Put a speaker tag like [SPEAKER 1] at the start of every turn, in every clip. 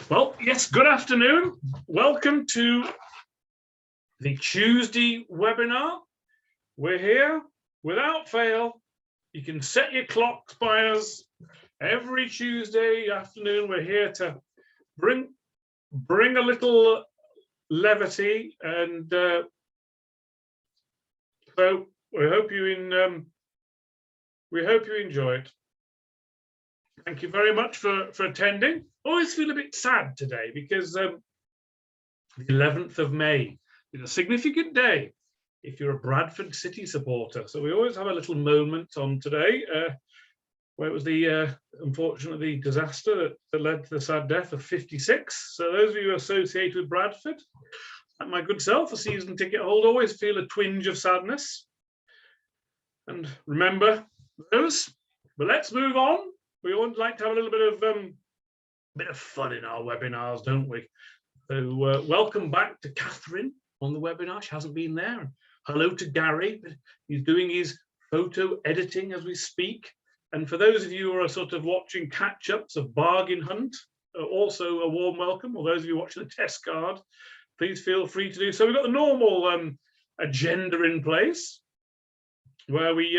[SPEAKER 1] Well, yes, good afternoon. Welcome to the Tuesday webinar. We're here without fail. You can set your clocks by us. Every Tuesday afternoon, we're here to bring a little levity, and so we hope you enjoy it. Thank you very much for attending. I always feel a bit sad today because the 11th of May is a significant day if you're a Bradford City supporter. So we always have a little moment on today where it was the unfortunately disaster that led to the sad death of 56. So those of you associated with Bradford, like my good self, a season ticket holder, always feel a twinge of sadness. And remember those. But let's move on. We always like to have a little bit of fun in our webinars, don't we? So welcome back to Catherine on the webinar. She hasn't been there. Hello to Gary. He's doing his photo editing as we speak. And for those of you who are sort of watching catch-ups of Bargain Hunt, also a warm welcome. Or those of you watching the test card, please feel free to do so. We've got the normal agenda in place where we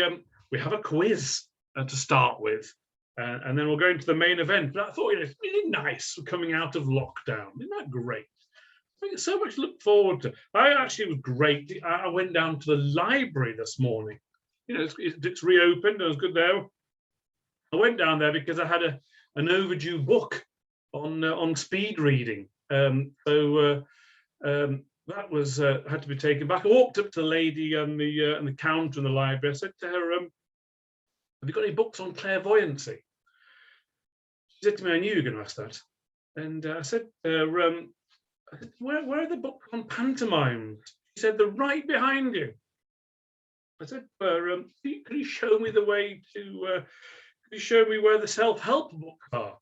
[SPEAKER 1] have a quiz to start with. And then we'll go into the main event. But I thought, it's really nice coming out of lockdown. Isn't that great? I think it's so much to look forward to. I actually was great. I went down to the library this morning. It's reopened. I was good there. I went down there because I had an overdue book on speed reading. That was had to be taken back. I walked up to the lady on the counter in the library. I said to her, "Have you got any books on clairvoyancy?" She said to me, "I knew you were going to ask that." And I said, "Where are the books on pantomimes?" She said, "They're right behind you." I said, "Can you show me the way to? Can you show me where the self-help books are?"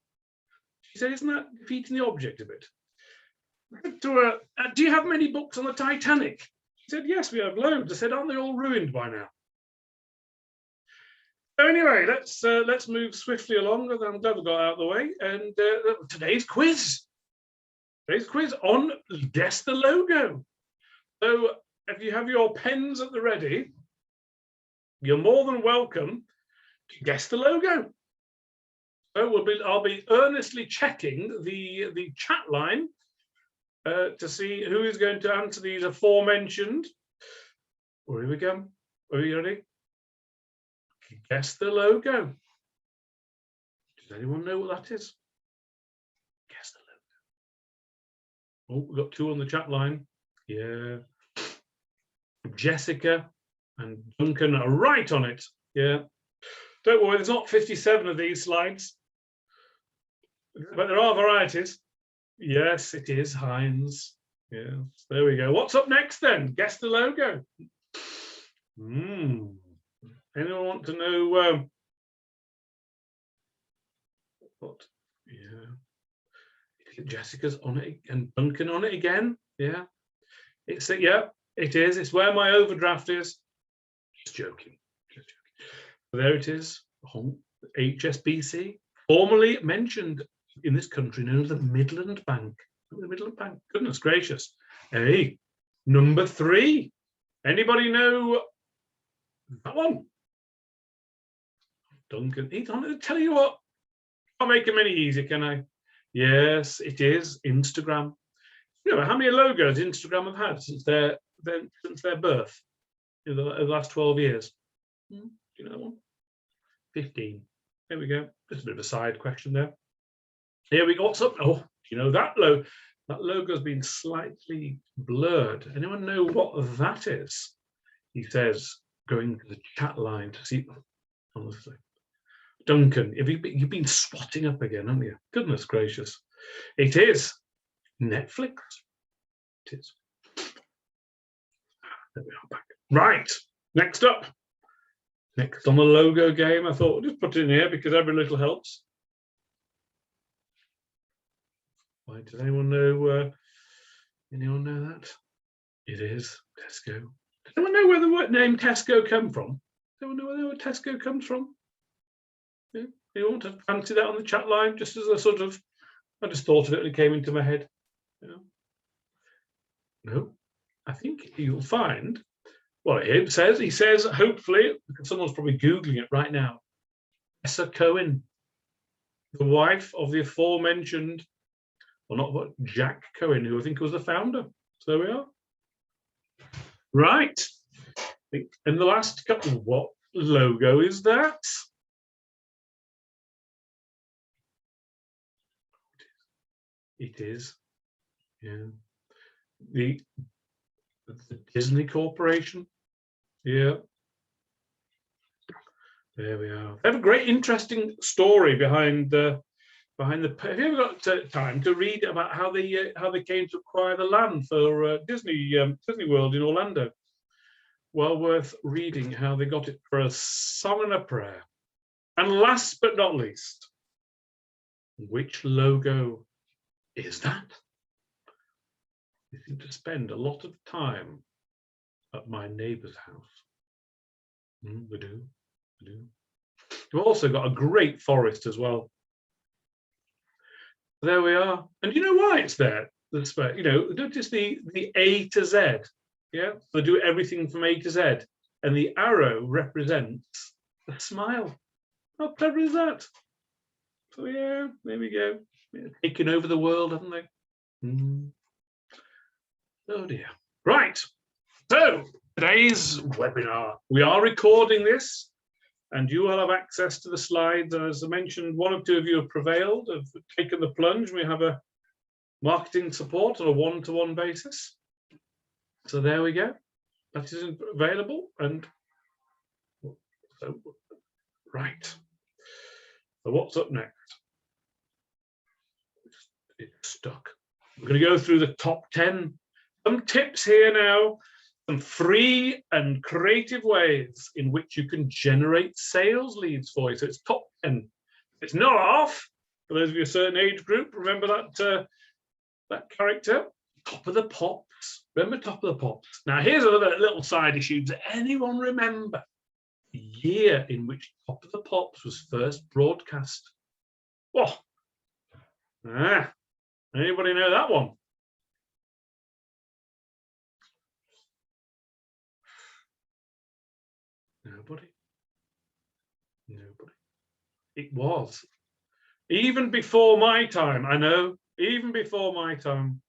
[SPEAKER 1] She said, "Isn't that defeating the object a bit?" I said to her, "Do you have many books on the Titanic?" She said, "Yes, we have loads." I said, "Aren't they all ruined by now?" So anyway, let's move swiftly along. I'm glad we got out of the way. And today's quiz on guess the logo. So if you have your pens at the ready, you're more than welcome to guess the logo. So I'll be earnestly checking the chat line to see who is going to answer these aforementioned. Here we go. Are you ready? Guess the logo. Does anyone know what that is? Guess the logo. Oh, we've got two on the chat line. Yeah. Jessica and Duncan are right on it. Yeah. Don't worry, there's not 57 of these slides, but there are varieties. Yes, it is Heinz. Yes, there we go. What's up next then? Guess the logo. Anyone want to know what? Yeah, Jessica's on it and Duncan on it again. Yeah, yeah, it is. It's where my overdraft is. Just joking. There it is. HSBC, formerly mentioned in this country, known as the Midland Bank. The Midland Bank. Goodness gracious. Hey, number 3. Anybody know that one? Duncan, he's on it. Tell you what, I'll make him any easier, can I? Yes, it is Instagram. You know how many logos Instagram have had since their birth in the last 12 years? Do you know that one? 15. There we go. Just a bit of a side question there. Here we go. What's up? Oh, you know that logo has been slightly blurred. Anyone know what that is? He says, going to the chat line to see. Honestly. Duncan, you've been swatting up again, haven't you? Goodness gracious. It is Netflix. It is. There we are back. Right, next up. Next on the logo game, I thought we'll just put it in here because every little helps. Why, does anyone know that? It is Tesco. Does anyone know where the word name Tesco come from? Does anyone know where Tesco comes from? Yeah. You want to fancy that on the chat line, just as a sort of I just thought of it and it came into my head. No, I think you'll find, well, he says, hopefully, because someone's probably Googling it right now, Tessa Cohen, the wife of the aforementioned, well, not what, Jack Cohen, who I think was the founder. So there we are. Right. In the last couple, what logo is that? It is, yeah, the Disney Corporation. Yeah. There we are. They have a great, interesting story behind the. Have you ever got time to read about how they came to acquire the land for Disney World in Orlando? Well worth reading how they got it for a song and a prayer. And last but not least, which logo is that? We seem to spend a lot of time at my neighbour's house. We do. We've also got a great forest as well. There we are. And you know why it's there? Notice the A to Z. Yeah, they do everything from A to Z. And the arrow represents a smile. How clever is that? So yeah, there we go. Taking over the world, haven't they? Oh dear. Right. So today's webinar, we are recording this, and you will have access to the slides. And as I mentioned, one or two of you have prevailed, have taken the plunge. We have a marketing support on a one-to-one basis. So there we go. That is available. And so, right. So what's up next? It's stuck. We're going to go through the top 10. Some tips here now. Some free and creative ways in which you can generate sales leads for you. So it's top 10. It's not off. For those of you a certain age group, remember that character? Top of the Pops. Remember Top of the Pops? Now here's another little side issue. Does anyone remember the year in which Top of the Pops was first broadcast? Oh, anybody know that one? Nobody. It was. Even before my time, I know, even before my time,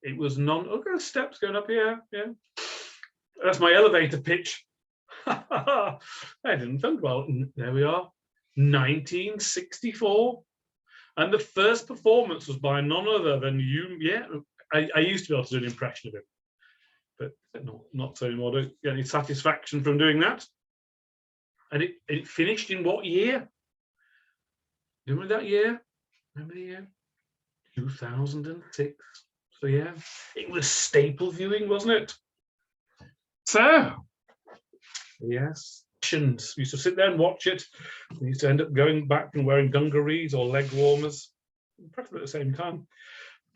[SPEAKER 1] it was oh, there's steps going up here. Yeah. That's my elevator pitch. I didn't think about it. There we are. 1964. And the first performance was by none other than you. Yeah, I used to be able to do an impression of him, but not so anymore. Don't get any satisfaction from doing that. And it finished in what year? Remember that year? Remember the year? 2006. So yeah, it was staple viewing, wasn't it? So yes, we used to sit there and watch it. We used to end up going back and wearing dungarees or leg warmers, preferably at the same time.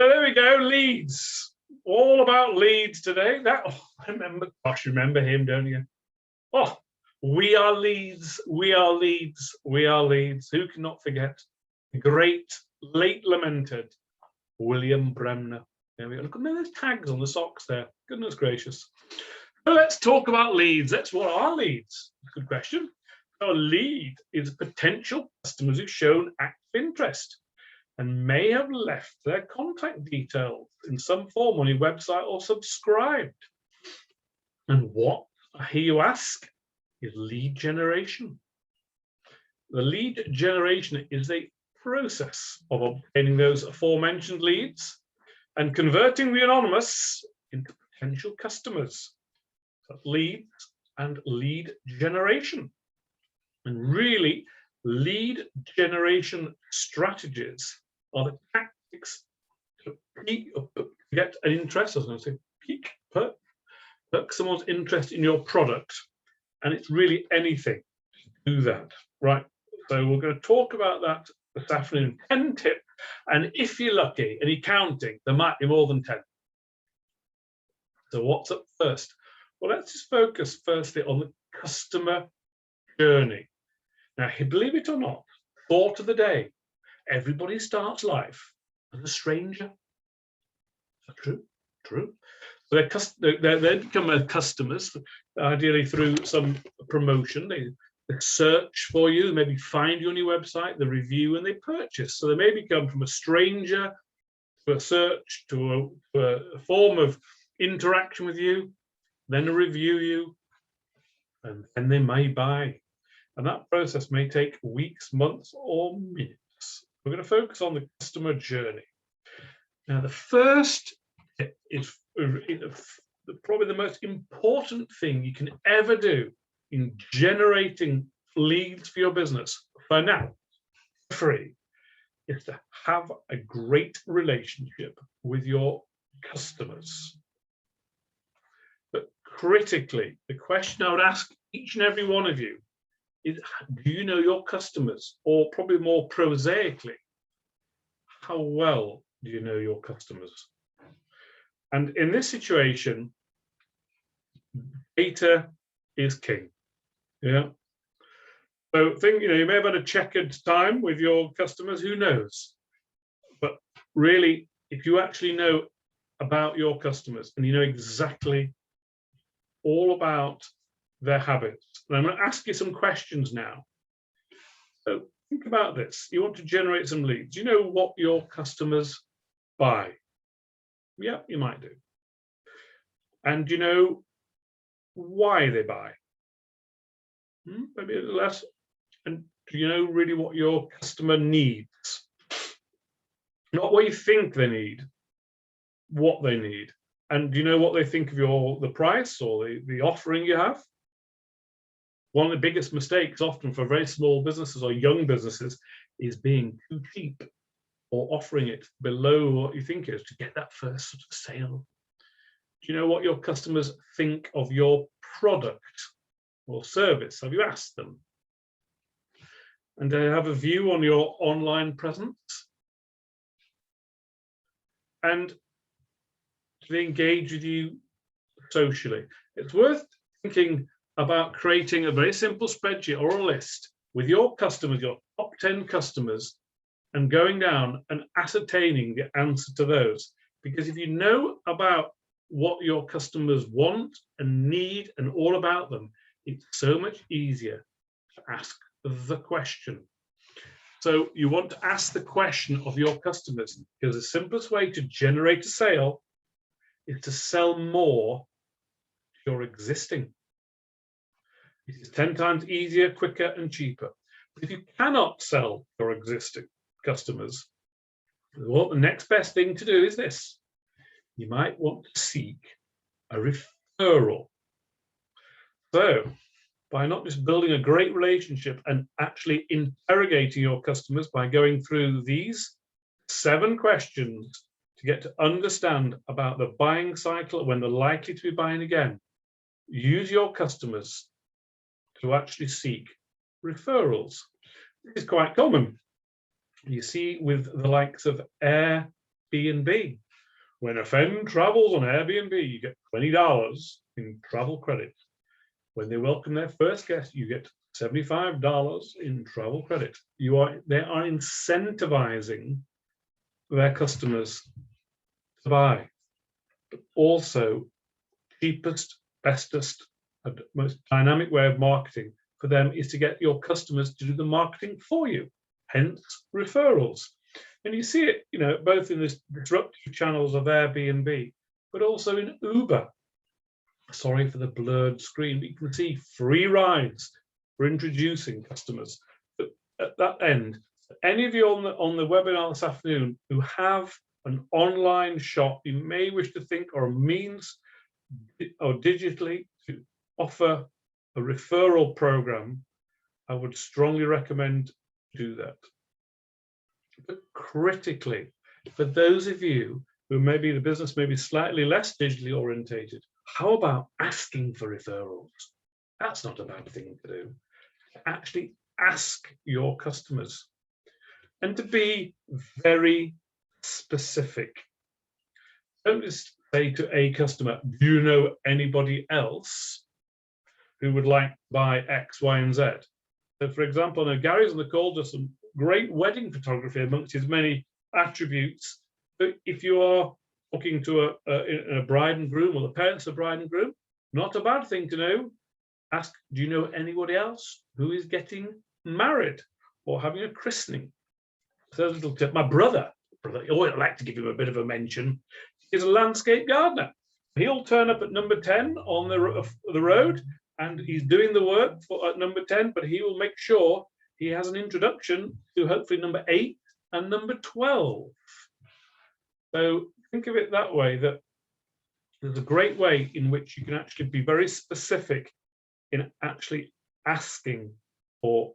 [SPEAKER 1] So there we go, Leeds. All about Leeds today. I remember, gosh, you remember him, don't you? Oh, we are Leeds, we are Leeds, we are Leeds. Who cannot forget the great, late lamented William Bremner? There we go. Look, there's tags on the socks there. Goodness gracious. So let's talk about leads. What are leads? Good question. So a lead is potential customers who've shown active interest and may have left their contact details in some form on your website or subscribed. And what, I hear you ask, is lead generation? The lead generation is a process of obtaining those aforementioned leads and converting the anonymous into potential customers. So leads and lead generation. And really, lead generation strategies are the tactics to get an interest, I was going to say, perk someone's interest in your product. And it's really anything to do that, right? So we're going to talk about that this afternoon. 10 tips, and if you're lucky and you're counting, there might be more than 10. So what's up first? Well, let's just focus firstly on the customer journey. Now, believe it or not, thought of the day. Everybody starts life as a stranger. True, true. So they become customers, ideally through some promotion. They search for you, maybe find you on your website, they review, and they purchase. So they may become from a stranger to a search to a form of interaction with you, then a review you, and then they may buy. And that process may take weeks, months, or minutes. We're going to focus on the customer journey. Now, the first tip is probably the most important thing you can ever do in generating leads for your business, for now, free, is to have a great relationship with your customers. But critically, the question I would ask each and every one of you is, do you know your customers? Or probably more prosaically, how well do you know your customers? And in this situation, data is king. Yeah. So you may have had a checkered time with your customers, who knows? But really, if you actually know about your customers and you know exactly all about their habits, and I'm going to ask you some questions now. So think about this. You want to generate some leads. Do you know what your customers buy? Yeah, you might do. And do you know why they buy? Maybe a little less. And do you know really what your customer needs? Not what you think they need, what they need. And do you know what they think of the price or the offering you have? One of the biggest mistakes often for very small businesses or young businesses is being too cheap or offering it below what you think is to get that first sort of sale. Do you know what your customers think of your product or service? Have you asked them? And do they have a view on your online presence? And do they engage with you socially? It's worth thinking about creating a very simple spreadsheet or a list with your customers, your top 10 customers, and going down and ascertaining the answer to those. Because if you know about what your customers want and need and all about them, it's so much easier to ask the question. So you want to ask the question of your customers, because the simplest way to generate a sale is to sell more to your existing. It is 10 times easier, quicker, and cheaper. But if you cannot sell your existing customers, well, the next best thing to do is this. You might want to seek a referral. So, by not just building a great relationship and actually interrogating your customers by going through these 7 questions to get to understand about the buying cycle, when they're likely to be buying again, use your customers to actually seek referrals. This is quite common. You see with the likes of Airbnb. When a friend travels on Airbnb, you get $20 in travel credit. When they welcome their first guest, you get $75 in travel credit. They are incentivizing their customers to buy. But also, cheapest, bestest, and most dynamic way of marketing for them is to get your customers to do the marketing for you, hence referrals. And you see it, both in the disruptive channels of Airbnb, but also in Uber. Sorry for the blurred screen, but you can see free rides for introducing customers. But at that end, any of you on the webinar this afternoon who have an online shop, you may wish to think or a means or digitally to offer a referral program, I would strongly recommend do that. But critically, for those of you who maybe the business may be slightly less digitally orientated, how about asking for referrals? That's not a bad thing to do. Actually ask your customers and to be very specific. Don't just say to a customer, do you know anybody else who would like to buy X, Y, and Z? So for example, now Gary's on the call, does some great wedding photography amongst his many attributes. But if you are talking to a bride and groom, or the parents of bride and groom, not a bad thing to know. Ask, do you know anybody else who is getting married or having a christening? So a little tip. My brother, oh, I'd like to give him a bit of a mention, is a landscape gardener. He'll turn up at number 10 on the road, and he's doing the work at number 10, but he will make sure he has an introduction to hopefully number 8 and number 12. So think of it that way, that there's a great way in which you can actually be very specific in actually asking for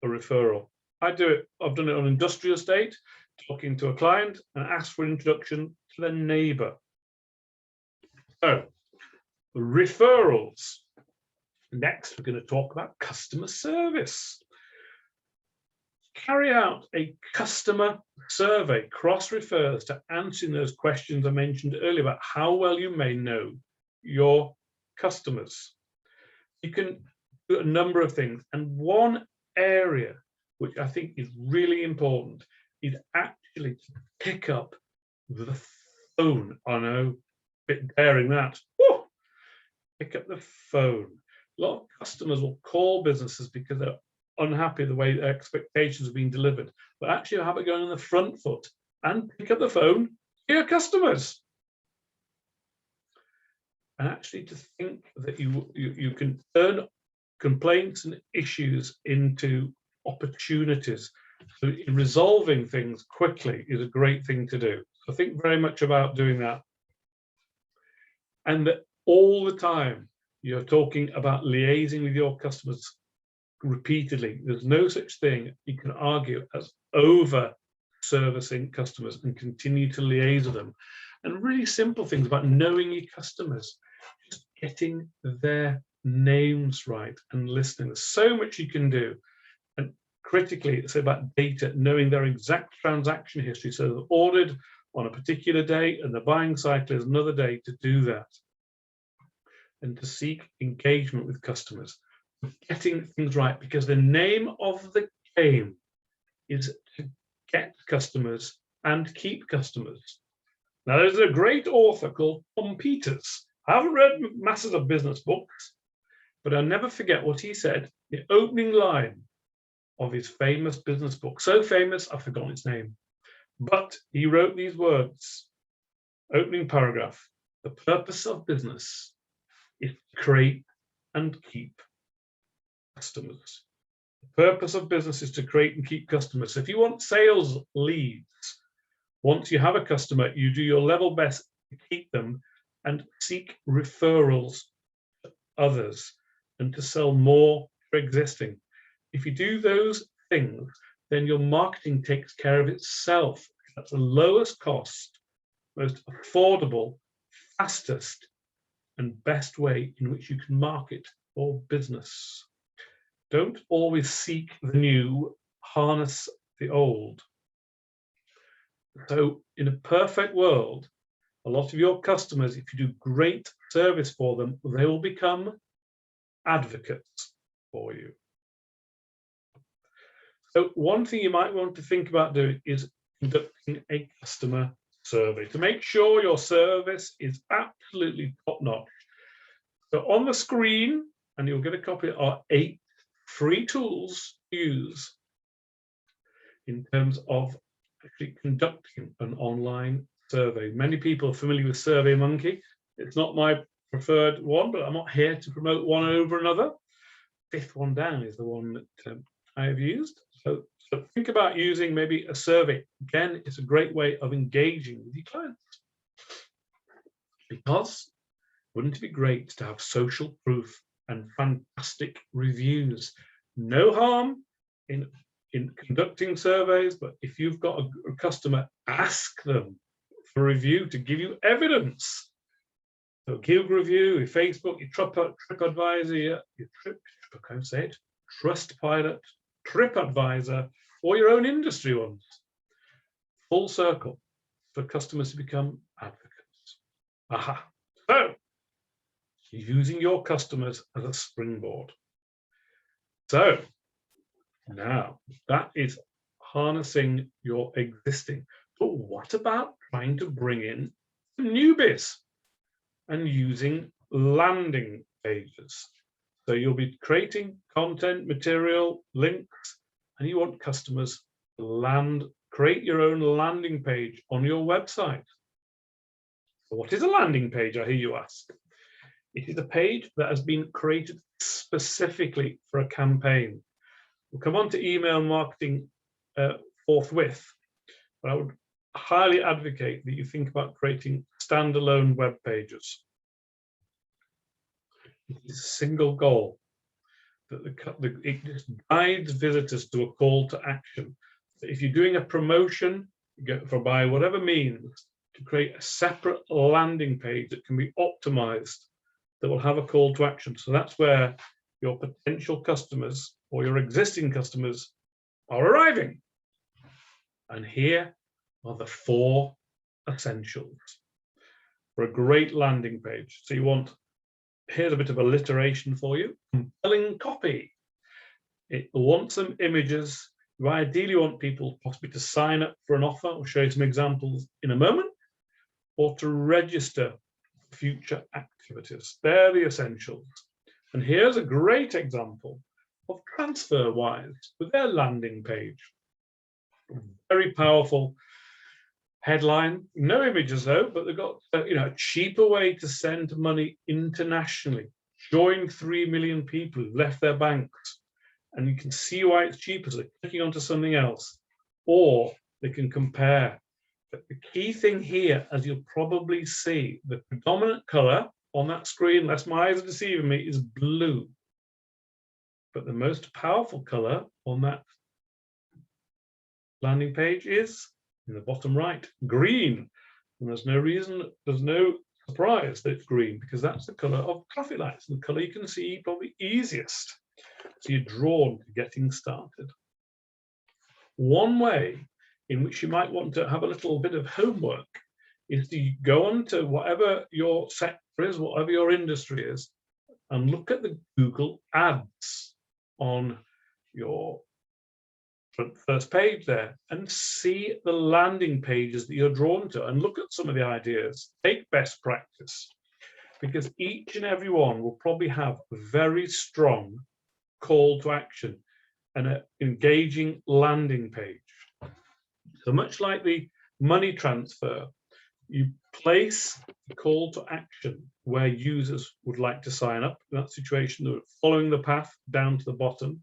[SPEAKER 1] a referral. I've done it on industrial estate, talking to a client and ask for an introduction to their neighbour. So, referrals. Next, we're going to talk about customer service. Carry out a customer survey, cross-refers to answering those questions I mentioned earlier about how well you may know your customers. You can do a number of things, and one area which I think is really important is actually to pick up the phone. I know, a bit daring that. Woo! Pick up the phone. A lot of customers will call businesses because they're unhappy the way their expectations have been delivered, but actually have it going on the front foot and pick up the phone to your customers. And actually to think that you can turn complaints and issues into opportunities. So resolving things quickly is a great thing to do. So think very much about doing that. And that all the time you're talking about liaising with your customers repeatedly. There's no such thing you can argue as over servicing customers and continue to liaise with them. And really simple things about knowing your customers, just getting their names right and listening. There's so much you can do. And critically, it's about data, knowing their exact transaction history. So they're ordered on a particular day and the buying cycle is another day to do that. And to seek engagement with customers, getting things right, because the name of the game is to get customers and keep customers. Now, there's a great author called Tom Peters. I haven't read masses of business books, but I'll never forget what he said, the opening line of his famous business book. So famous, I've forgotten its name. But he wrote these words, opening paragraph: the purpose of business is to create and keep customers. The purpose of business is to create and keep customers. So if you want sales leads, once you have a customer, you do your level best to keep them and seek referrals to others and to sell more for existing. If you do those things, then your marketing takes care of itself. That's the lowest cost, most affordable, fastest, and best way in which you can market your business. Don't always seek the new, harness the old. So in a perfect world, a lot of your customers, if you do great service for them, they will become advocates for you. So one thing you might want to think about doing is conducting a customer survey to make sure your service is absolutely top-notch. So on the screen, and you'll get a copy, are 8 free tools to use in terms of actually conducting an online survey. Many people are familiar with SurveyMonkey. It's not my preferred one, but I'm not here to promote one over another. 5th one down is the one that I have used. So think about using maybe a survey. Again, it's a great way of engaging with your clients. Because wouldn't it be great to have social proof and fantastic reviews? No harm in conducting surveys, but if you've got a customer, ask them for a review to give you evidence. So give a review, your Facebook, your TripAdvisor, your Trustpilot, TripAdvisor, or your own industry ones. Full circle for customers to become advocates. Aha. So, using your customers as a springboard. So, now that is harnessing your existing. But what about trying to bring in newbies and using landing pages? So you'll be creating content, material, links, and you want customers to create your own landing page on your website. So what is a landing page, I hear you ask? It is a page that has been created specifically for a campaign. We'll come on to email marketing forthwith, but I would highly advocate that you think about creating standalone web pages. It is a single goal that it just guides visitors to a call to action. So if you're doing a promotion by whatever means, to create a separate landing page that can be optimized, that will have a call to action. So that's where your potential customers or your existing customers are arriving. And here are the 4 essentials for a great landing page. So here's a bit of alliteration for you. Compelling copy. It wants some images. You ideally want people possibly to sign up for an offer. I'll show you some examples in a moment, or to register future activities. They're the essentials. And here's a great example of TransferWise with their landing page. Very powerful headline, no images though, but they've got a cheaper way to send money internationally. Join 3 million people who've left their banks, and you can see why it's cheaper. So they're clicking onto something else, or they can compare. But the key thing here, as you'll probably see, the predominant color on that screen, unless my eyes are deceiving me, is blue. But the most powerful color on that landing page is, in the bottom right, green. And there's no surprise that it's green, because that's the color of traffic lights, and the color you can see probably easiest. So you're drawn to getting started. One way in which you might want to have a little bit of homework is to go on to whatever your sector is, whatever your industry is, and look at the Google ads on your first page there and see the landing pages that you're drawn to, and look at some of the ideas. Take best practice, because each and every one will probably have a very strong call to action and an engaging landing page. So much like the money transfer, you place the call to action where users would like to sign up. In that situation, they're following the path down to the bottom.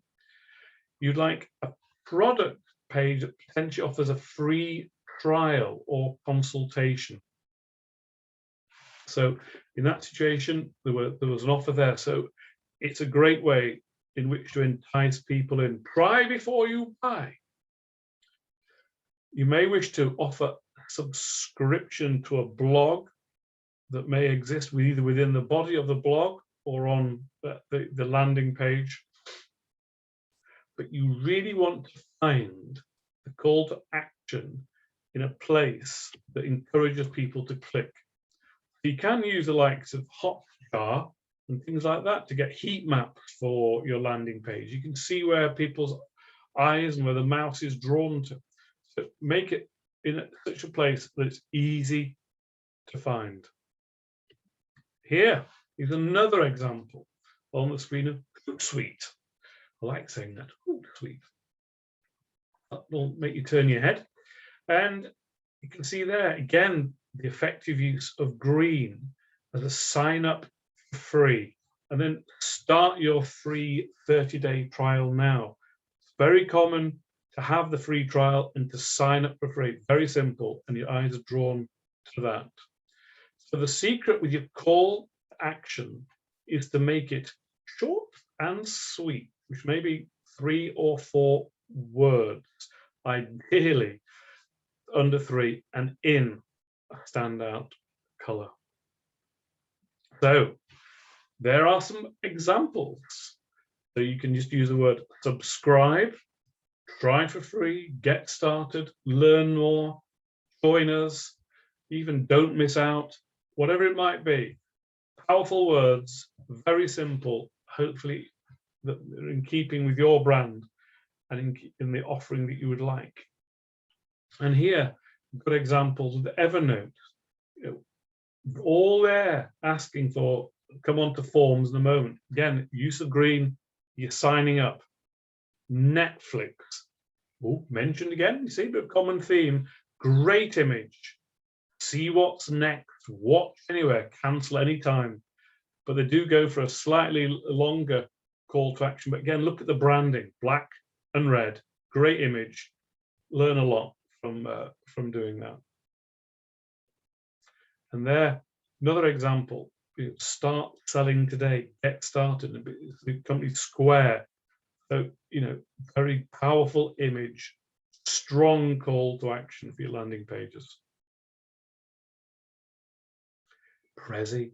[SPEAKER 1] You'd like a product page that potentially offers a free trial or consultation. So in that situation, there was an offer there. So it's a great way in which to entice people in. Try before you buy. You may wish to offer a subscription to a blog that may exist either within the body of the blog or on the landing page. But you really want to find the call to action in a place that encourages people to click. You can use the likes of Hotjar and things like that to get heat maps for your landing page. You can see where people's eyes and where the mouse is drawn to. So make it in such a place that it's easy to find. Here is another example on the screen of Hootsuite. I like saying that, Hootsuite. That will make you turn your head. And you can see there, again, the effective use of green as a sign up for free. And then start your free 30-day trial now. It's very common to have the free trial and to sign up for free. Very simple, and your eyes are drawn to that. So the secret with your call to action is to make it short and sweet, which may be 3 or 4 words, ideally under 3, and in a standout color. So there are some examples. So you can just use the word subscribe, try for free, get started, learn more, join us, even don't miss out, whatever it might be. Powerful words, very simple, hopefully that are in keeping with your brand and in the offering that you would like. And here Good examples with Evernote. All there asking for, come on to forms in a moment. Again, use of green, you're signing up. Netflix, mentioned again, you see, but common theme, great image. See what's next, watch anywhere, cancel anytime. But they do go for a slightly longer call to action. But again, look at the branding, black and red, great image. Learn a lot from doing that. And there, another example, start selling today, get started. The company Square. So, very powerful image, strong call to action for your landing pages. Prezi,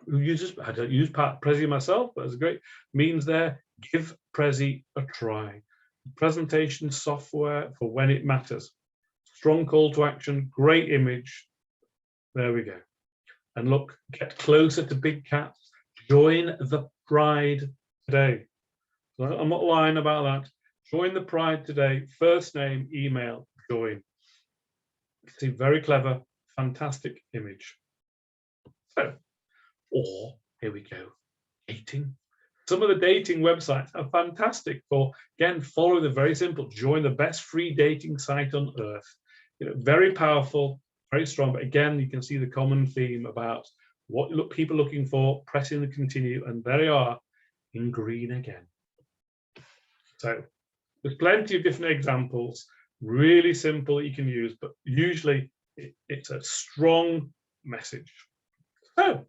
[SPEAKER 1] I don't use Prezi myself, but it's a great means there. Give Prezi a try. Presentation software for when it matters. Strong call to action, great image. There we go. And look, get closer to big cats. Join the pride today. So I'm not lying about that. Join the pride today. First name, email, join. See, very clever, fantastic image. So, or here we go, dating. Some of the dating websites are fantastic for, again, follow the very simple, join the best free dating site on earth. Very powerful, very strong, but again, you can see the common theme about what people are looking for, pressing the continue, and there they are in green again. So there's plenty of different examples, really simple that you can use, but usually it's a strong message. So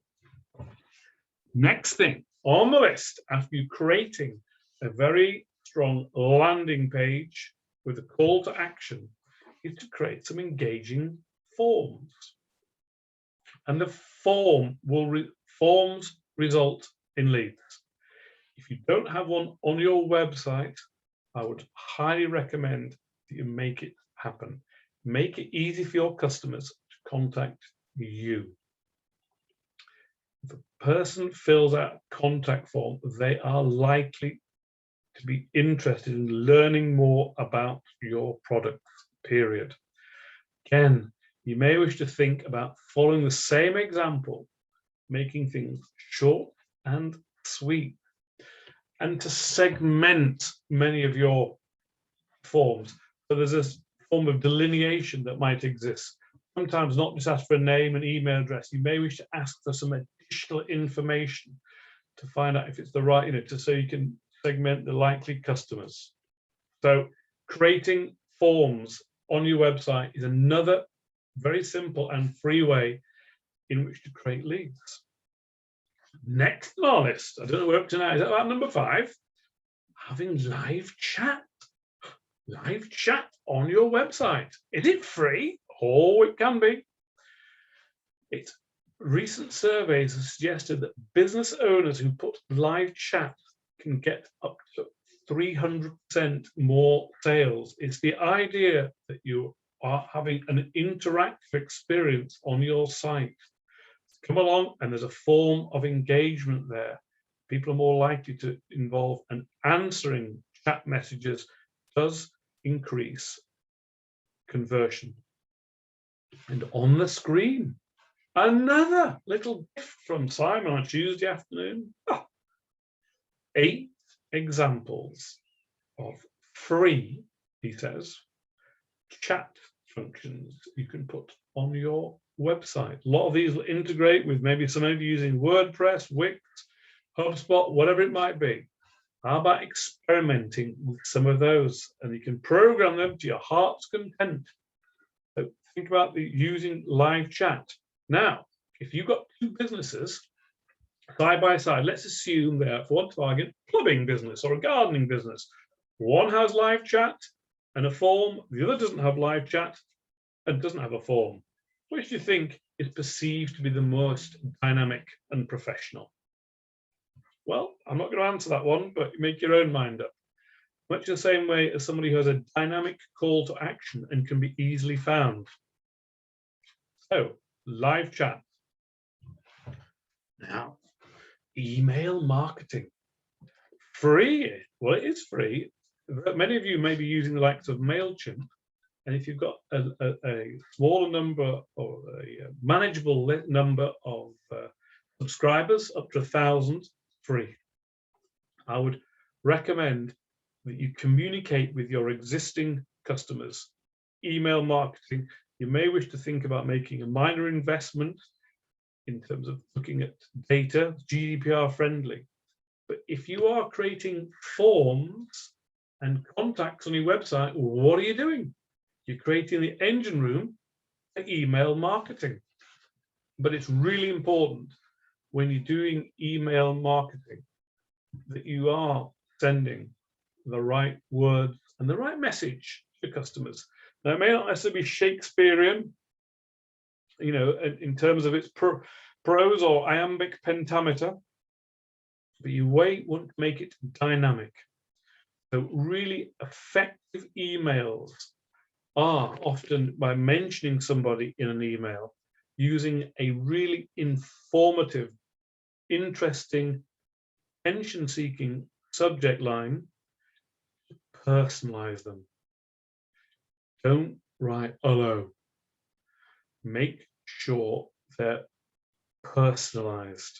[SPEAKER 1] next thing on the list, after you creating a very strong landing page with a call to action, is to create some engaging forms. And the forms result in leads. If you don't have one on your website, I would highly recommend that you make it happen. Make it easy for your customers to contact you. If a person fills out a contact form, they are likely to be interested in learning more about your product, period. Again, you may wish to think about following the same example, making things short and sweet, and to segment many of your forms. So there's a form of delineation that might exist. Sometimes not just ask for a name and email address. You may wish to ask for some additional information to find out if it's the right, so you can segment the likely customers. So creating forms on your website is another very simple and free way in which to create leads. Next on our list, I don't know where we're up to now, is that about number 5? Having live chat. Live chat on your website. Is it free? Oh, it can be. Recent surveys have suggested that business owners who put live chat can get up to 300% more sales. It's the idea that you are having an interactive experience on your site. Come along, and there's a form of engagement there. People are more likely to involve, and answering chat messages does increase conversion. And on the screen, another little gift from Simon on Tuesday afternoon. 8 examples of free, he says, chat functions you can put on your website. A lot of these will integrate with maybe some of you using WordPress, Wix, HubSpot, whatever it might be. How about experimenting with some of those? And you can program them to your heart's content. So think about using live chat. Now, if you've got 2 businesses side by side, let's assume they're, for one target, plumbing business or a gardening business. One has live chat and a form, the other doesn't have live chat and doesn't have a form. Which do you think is perceived to be the most dynamic and professional? Well, I'm not going to answer that one, but make your own mind up. Much the same way as somebody who has a dynamic call to action and can be easily found. So, live chat. Now, email marketing. Free. Well, it is free. Many of you may be using the likes of MailChimp. And if you've got a smaller number or a manageable number of subscribers, up to 1,000, free. I would recommend that you communicate with your existing customers. Email marketing, you may wish to think about making a minor investment in terms of looking at data, GDPR friendly. But if you are creating forms and contacts on your website, what are you doing? You're creating the engine room for email marketing. But it's really important when you're doing email marketing that you are sending the right words and the right message to customers. Now, it may not necessarily be Shakespearean, in terms of its prose or iambic pentameter, but you want to make it dynamic. So really effective emails are often by mentioning somebody in an email, using a really informative, interesting, attention-seeking subject line to personalize them. Don't write hello. Make sure they're personalized.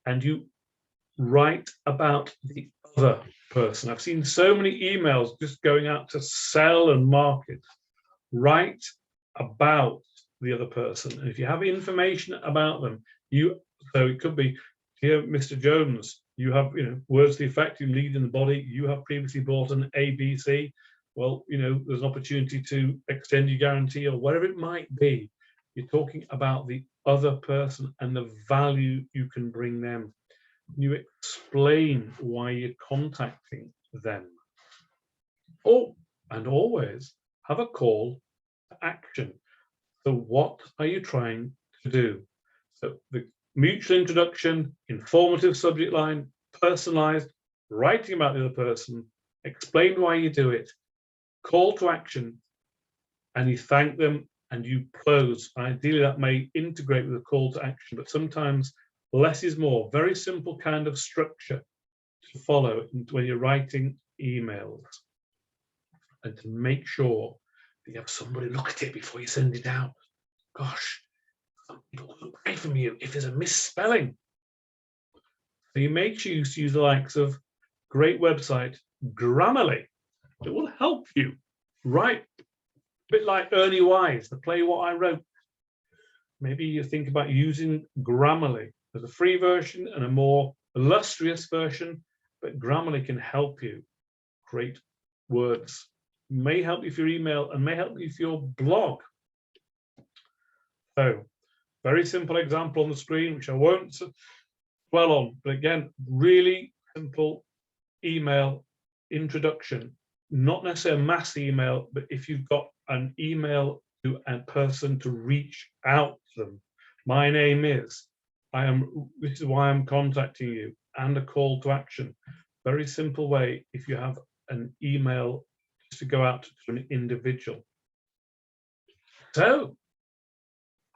[SPEAKER 1] And you write about the other person. I've seen so many emails just going out to sell and market. Write about the other person. And if you have information about them, so it could be, dear Mr. Jones, you have, words to the effect, you lead in the body, you have previously bought an ABC. Well, there's an opportunity to extend your guarantee or whatever it might be. You're talking about the other person and the value you can bring them. You explain why you're contacting them. Oh, and always have a call to action. So what are you trying to do? So the mutual introduction, informative subject line, personalized, writing about the other person, explain why you do it, call to action, and you thank them and you close. Ideally, that may integrate with a call to action, but sometimes less is more. Very simple kind of structure to follow when you're writing emails, and to make sure that you have somebody look at it before you send it out. Gosh, some people will pay from you if there's a misspelling. So you make sure you use the likes of great website Grammarly. It will help you write a bit like Ernie Wise, the play What I Wrote. Maybe you think about using Grammarly. There's a free version and a more illustrious version, but Grammarly can help you create words. May help you for your email and may help you for your blog. So, very simple example on the screen, which I won't dwell on, but again, really simple email introduction. Not necessarily a mass email, but if you've got an email to a person to reach out to them. My name is, this is why I'm contacting you, and a call to action. Very simple way if you have an email just to go out to an individual. So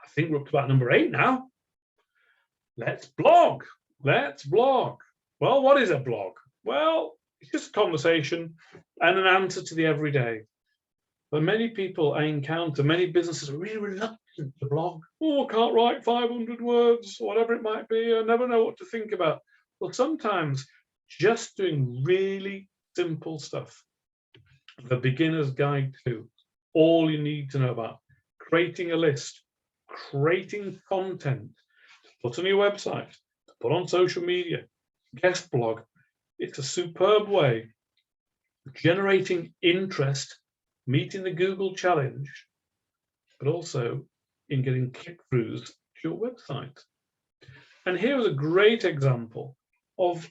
[SPEAKER 1] I think we're up to about number 8 now. Let's blog. Let's blog. Well, what is a blog? Well, it's just a conversation and an answer to the everyday. But many people I encounter, many businesses are really reluctant to blog. Oh, I can't write 500 words, whatever it might be. I never know what to think about. Well, sometimes just doing really simple stuff. The beginner's guide to all you need to know about creating a list, creating content to put on your website, to put on social media, guest blog. It's a superb way of generating interest, meeting the Google challenge, but also in getting click-throughs to your website. And here is a great example of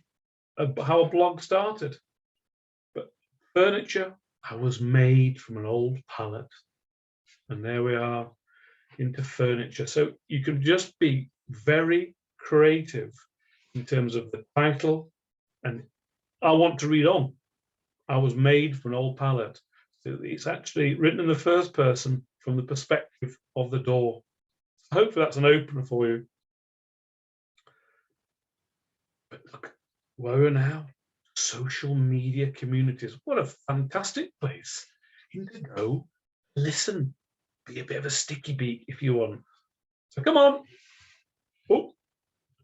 [SPEAKER 1] how a blog started. But furniture, I was made from an old pallet. And there we are into furniture. So you can just be very creative in terms of the title. And I want to read on. I was made from an old pallet. So it's actually written in the first person from the perspective of the door. So hopefully that's an opener for you. But look, where we are now, social media communities. What a fantastic place. You need to go listen, be a bit of a sticky beak if you want. So come on. Oh,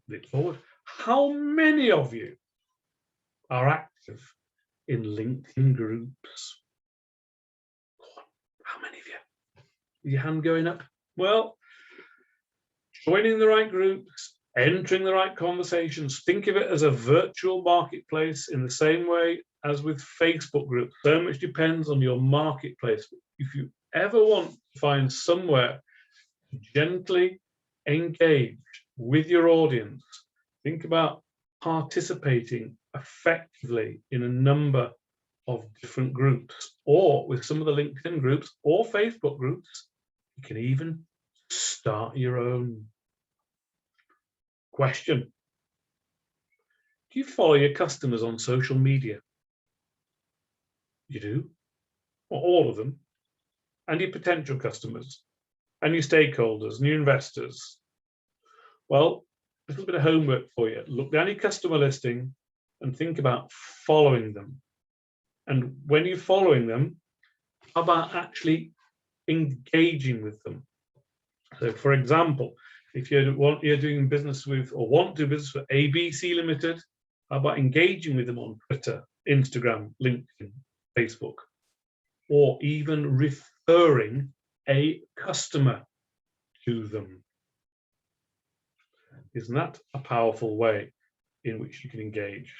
[SPEAKER 1] look forward. How many of you are active in LinkedIn groups? How many of you? With your hand going up? Well, joining the right groups, entering the right conversations, think of it as a virtual marketplace in the same way as with Facebook groups. So much depends on your marketplace. If you ever want to find somewhere to gently engage with your audience, think about participating effectively in a number of different groups, or with some of the LinkedIn groups or Facebook groups, you can even start your own. Question: do you follow your customers on social media? You do? Well, all of them, and your potential customers, and your stakeholders, and your investors. Well, a little bit of homework for you. Look down your customer listing and think about following them. And when you're following them, how about actually engaging with them? So, for example, if you're doing business with or want to do business with ABC Limited, how about engaging with them on Twitter, Instagram, LinkedIn, Facebook, or even referring a customer to them? Isn't that a powerful way in which you can engage?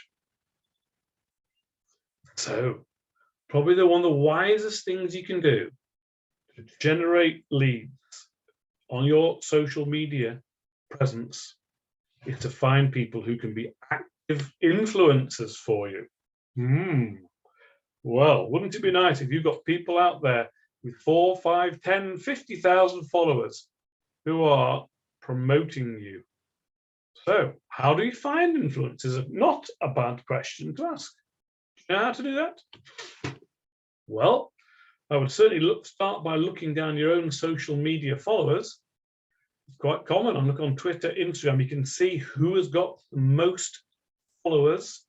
[SPEAKER 1] So, probably one of the wisest things you can do to generate leads on your social media presence is to find people who can be active influencers for you. Well, wouldn't it be nice if you've got people out there with 4, 5, 10, 50,000 followers who are promoting you? So how do you find influencers? Not a bad question to ask. Do you know how to do that? Well, I would certainly start by looking down your own social media followers. It's quite common. I look on Twitter, Instagram, you can see who has got the most followers,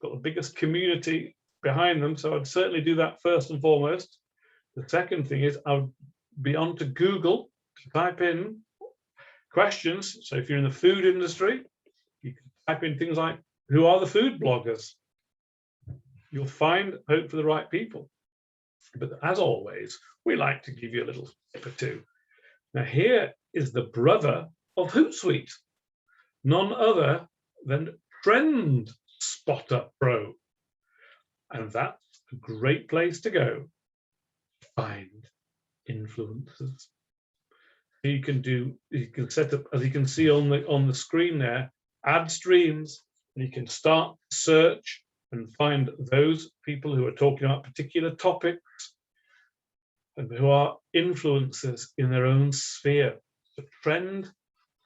[SPEAKER 1] got the biggest community behind them. So I'd certainly do that first and foremost. The second thing is I would be on to Google to type in questions. So if you're in the food industry, you can type in things like, who are the food bloggers? You'll find, hope for the right people. But as always, we like to give you a little tip or two. Now here is the brother of Hootsuite, none other than Trend Spotter Pro. And that's a great place to go to find influencers. You can set up, as you can see on the screen there, ad streams, and you can start search and find those people who are talking about particular topics and who are influencers in their own sphere. The Trend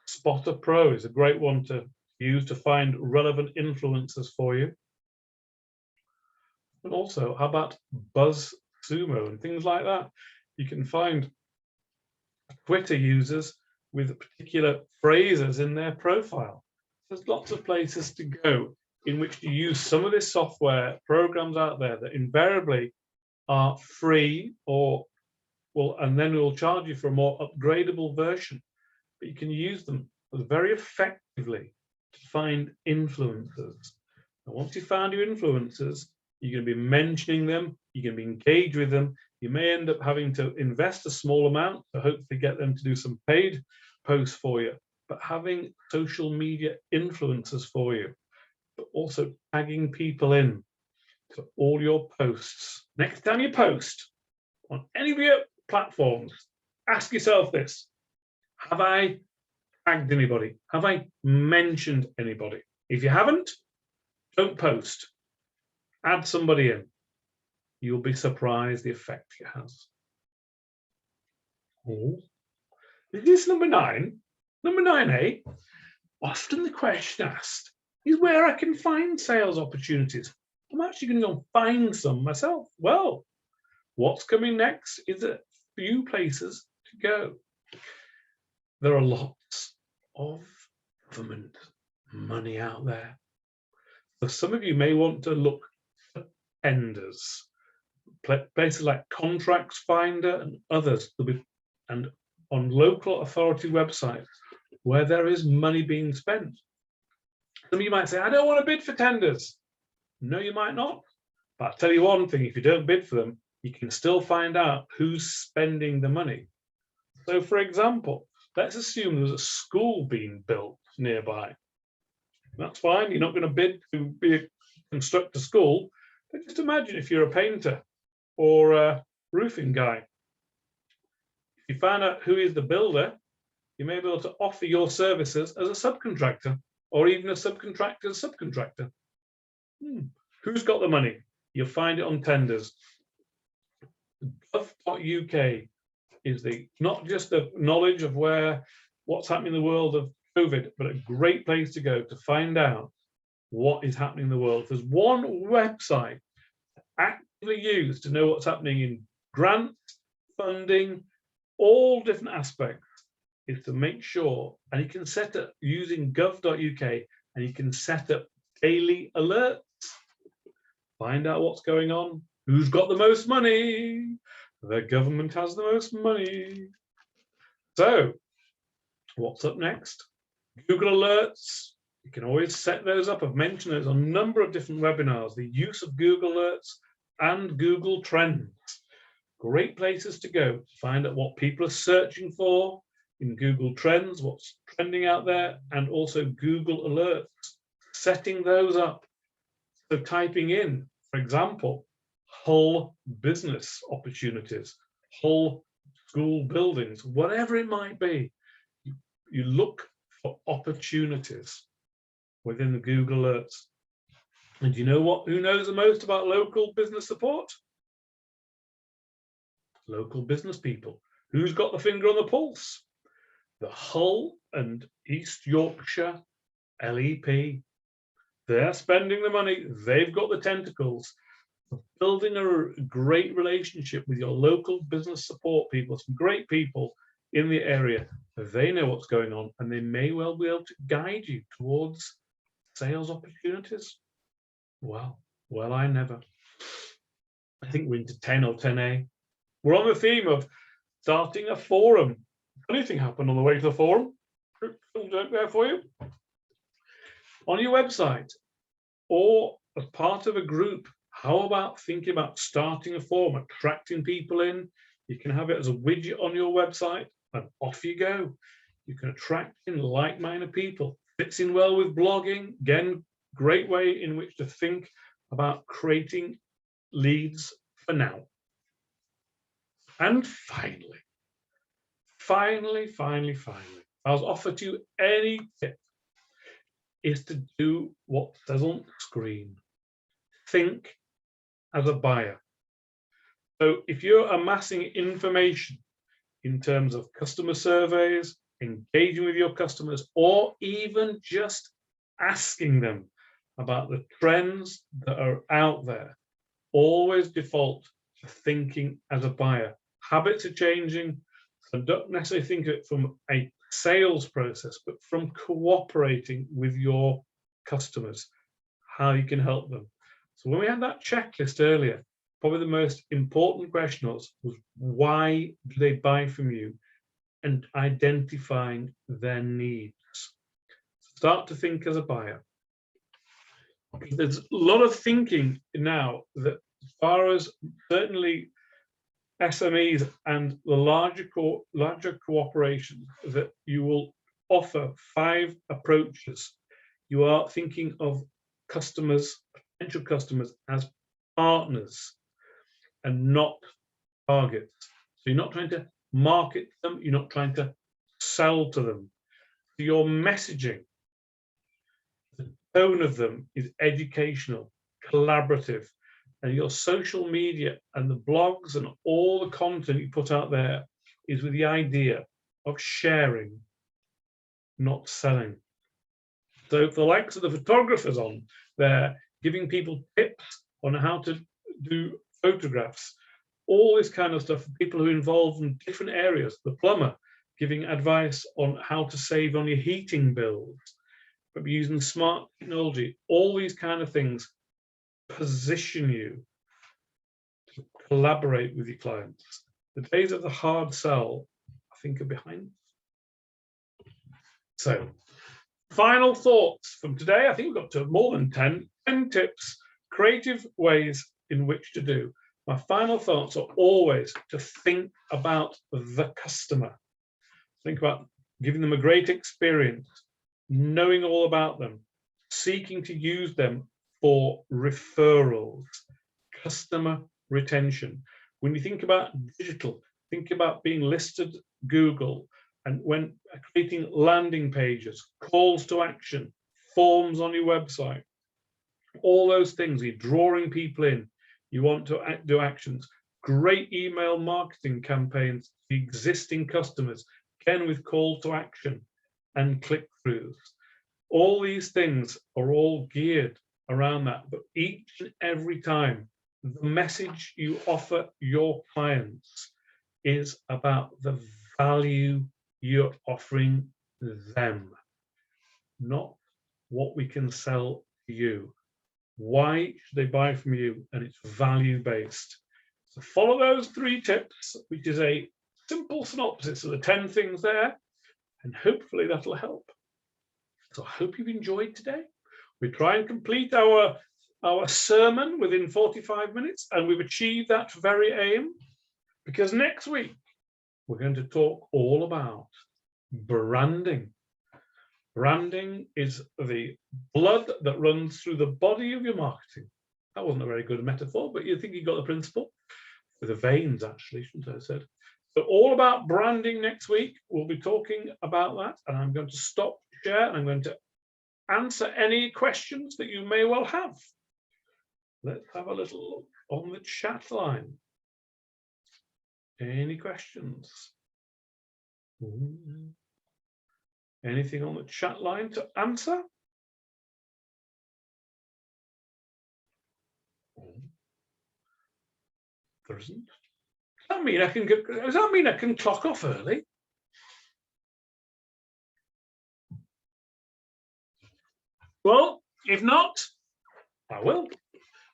[SPEAKER 1] Spotter Pro is a great one to use to find relevant influencers for you. And also, how about BuzzSumo and things like that? You can find Twitter users with particular phrases in their profile. There's lots of places to go in which to use some of this software, programs out there that invariably are free and then we'll charge you for a more upgradable version. But you can use them very effectively to find influencers. And once you've found your influencers, you're going to be mentioning them, you're going to be engaged with them. You may end up having to invest a small amount to hopefully get them to do some paid posts for you. But having social media influencers for you, but also tagging people in to all your posts. Next time you post on any of your platforms, ask yourself this: have I tagged anybody? Have I mentioned anybody? If you haven't, don't post. Add somebody in. You'll be surprised the effect it has. Oh, is this number 9? Number 9A. Often the question asked is where I can find sales opportunities. I'm actually going to go and find some myself. Well, what's coming next is a few places to go. There are lots of government money out there. So some of you may want to look for tenders. places like Contracts Finder and others, and on local authority websites where there is money being spent. Some of you might say, I don't want to bid for tenders. No, you might not. But I'll tell you one thing, if you don't bid for them, you can still find out who's spending the money. So for example, let's assume there's a school being built nearby. That's fine, you're not going to bid to construct a school, but just imagine if you're a painter or a roofing guy. If you find out who is the builder, you may be able to offer your services as a subcontractor, or even a subcontractor's subcontractor. Who's got the money? You'll find it on tenders. Gov.uk is not just the knowledge of what's happening in the world of COVID, but a great place to go to find out what is happening in the world. If there's one website actively used to know what's happening in grants, funding, all different aspects, is to make sure, and you can set up using gov.uk, and you can set up daily alerts. Find out what's going on. Who's got the most money? The government has the most money. So, what's up next? Google Alerts. You can always set those up. I've mentioned those on a number of different webinars. The use of Google Alerts and Google Trends. Great places to go to find out what people are searching for in Google Trends, what's trending out there, and also Google Alerts. Setting those up. So typing in, for example, Hull business opportunities, Hull school buildings, whatever it might be, you look for opportunities within the Google Alerts. And you know what? Who knows the most about local business support? Local business people. Who's got the finger on the pulse? The Hull and East Yorkshire LEP. They're spending the money. They've got the tentacles. Building a great relationship with your local business support people, some great people in the area. They know what's going on, and they may well be able to guide you towards sales opportunities. Well, I never. I think we're into 10 or 10A. We're on the theme of starting a forum. Anything happened on the way to the forum? There for you. On your website, or as part of a group, how about thinking about starting a forum, attracting people in? You can have it as a widget on your website, and off you go. You can attract in like-minded people. Fits in well with blogging. Again, great way in which to think about creating leads for now. And finally, I was offered to you any tip is to do what says on the screen. Think as a buyer. So if you're amassing information in terms of customer surveys, engaging with your customers, or even just asking them about the trends that are out there, always default to thinking as a buyer. Habits are changing, so don't necessarily think of it from a sales process, but from cooperating with your customers, how you can help them. So when we had that checklist earlier, probably the most important question was why do they buy from you, and identifying their needs. Start to think as a buyer. There's a lot of thinking now that as far as certainly SMEs and the larger corporations, that you will offer 5 approaches. You are thinking of customers, potential customers, as partners and not targets. So you're not trying to market them, you're not trying to sell to them. So your messaging, the tone of them is educational, collaborative, and your social media and the blogs and all the content you put out there is with the idea of sharing, not selling. So for the likes of the photographers on there, giving people tips on how to do photographs, all this kind of stuff, people who are involved in different areas, the plumber giving advice on how to save on your heating bills, but using smart technology, all these kind of things position you to collaborate with your clients. The days of the hard sell, I think, are behind. So, final thoughts from today. I think we've got to more than 10 tips, creative ways in which to do. My final thoughts are always to think about the customer. Think about giving them a great experience, knowing all about them, seeking to use them for referrals, customer retention. When you think about digital, think about being listed Google, and when creating landing pages, calls to action, forms on your website, all those things, you're drawing people in, you want to do actions, great email marketing campaigns to existing customers, again with call to action and click-throughs. All these things are all geared around that, but each and every time, the message you offer your clients is about the value you're offering them, not what we can sell to you. Why should they buy from you? And it's value-based. So follow those 3 tips, which is a simple synopsis of the 10 things there, and hopefully that'll help. So I hope you've enjoyed today. We try and complete our sermon within 45 minutes, and we've achieved that very aim, because next week we're going to talk all about branding. Branding is the blood that runs through the body of your marketing. That wasn't a very good metaphor, but you think you got the principle. For the veins, actually, shouldn't I have said. So all about branding next week. We'll be talking about that, and I'm going to stop share, and I'm going to answer any questions that you may well have. Let's have a little look on the chat line. Any questions? Anything on the chat line to answer? There isn't. Does that mean I can clock off early? Well, if not, I will.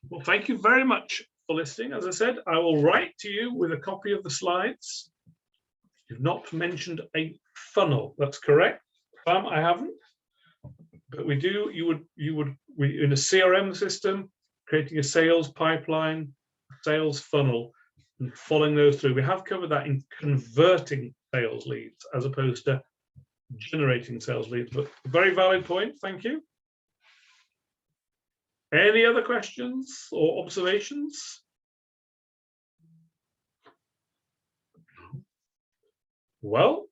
[SPEAKER 1] Well, thank you very much for listening. As I said, I will write to you with a copy of the slides. You've not mentioned a funnel. That's correct. I haven't. But we do. We in a CRM system, creating a sales pipeline, sales funnel, and following those through. We have covered that in converting sales leads as opposed to generating sales leads. But a very valid point. Thank you. Any other questions or observations? Well,